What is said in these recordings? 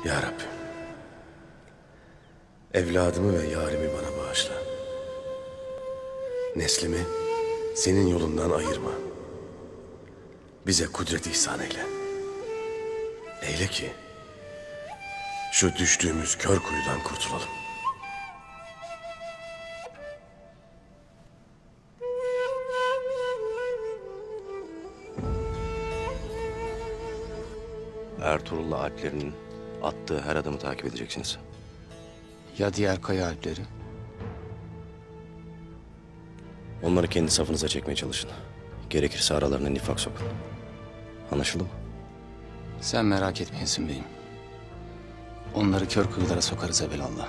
Ya Rabbim, evladımı ve yarimi bana bağışla. Neslimi senin yolundan ayırma. Bize kudret ihsan eyle. Eyle ki şu düştüğümüz kör kuyudan kurtulalım. Ertuğrul'la Alplerinin attığı her adımı takip edeceksiniz. Ya diğer kaya alpleri? Onları kendi safınıza çekmeye çalışın. Gerekirse aralarına nifak sokun. Anlaşıldı mı? Sen merak etmeyesin beyim. Onları kör kuyulara sokarız evelallah.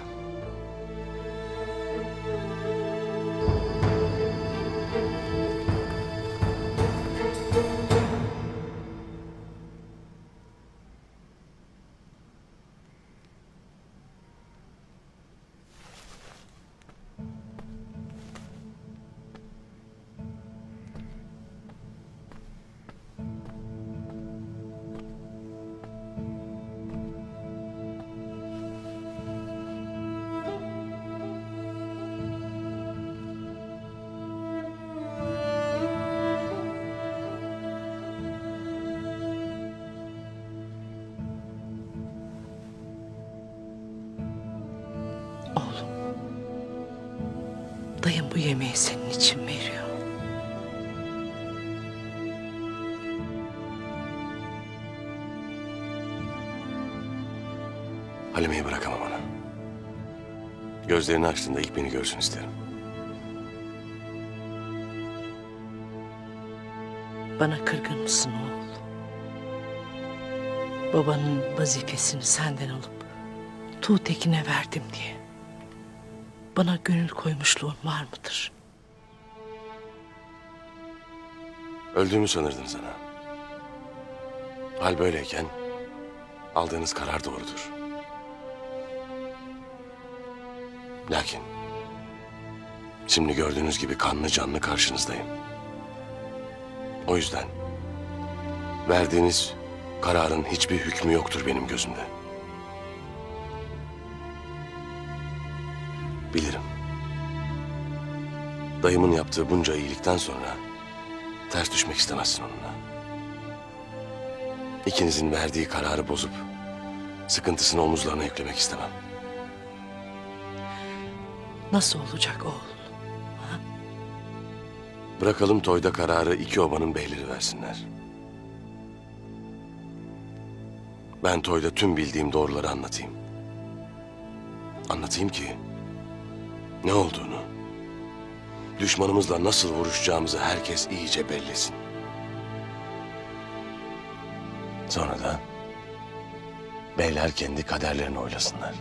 Dayım bu yemeği senin için veriyor. Halime'yi bırakamam ana. Gözlerini açtığında ilk beni görsün isterim. Bana kırgın mısın oğul? Babanın vazifesini senden alıp Tuğtekin'e verdim diye bana gönül koymuşluğun var mıdır? Öldüğümü sanırdınız ana. Hal böyleyken aldığınız karar doğrudur. Lakin şimdi gördüğünüz gibi kanlı canlı karşınızdayım. O yüzden verdiğiniz kararın hiçbir hükmü yoktur benim gözümde. Bilirim. Dayımın yaptığı bunca iyilikten sonra ters düşmek istemezsin onunla. İkinizin verdiği kararı bozup sıkıntısını omuzlarına yüklemek istemem. Nasıl olacak oğul? Bırakalım toyda kararı iki obanın beyleri versinler. Ben toyda tüm bildiğim doğruları anlatayım. Anlatayım ki ne olduğunu, düşmanımızla nasıl vuruşacağımızı herkes iyice bellesin. Sonra da beyler kendi kaderlerini oylasınlar.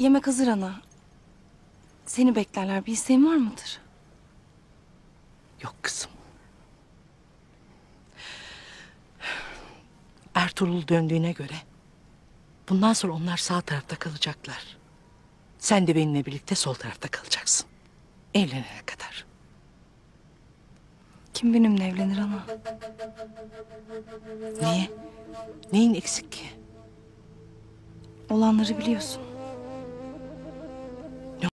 Yemek hazır ana. Seni beklerler. Bir isteğin var mıdır? Yok kızım. Ertuğrul döndüğüne göre bundan sonra onlar sağ tarafta kalacaklar. Sen de benimle birlikte sol tarafta kalacaksın. Evlenene kadar. Kim benimle evlenir ana? Niye? Neyin eksik ki? Olanları biliyorsun.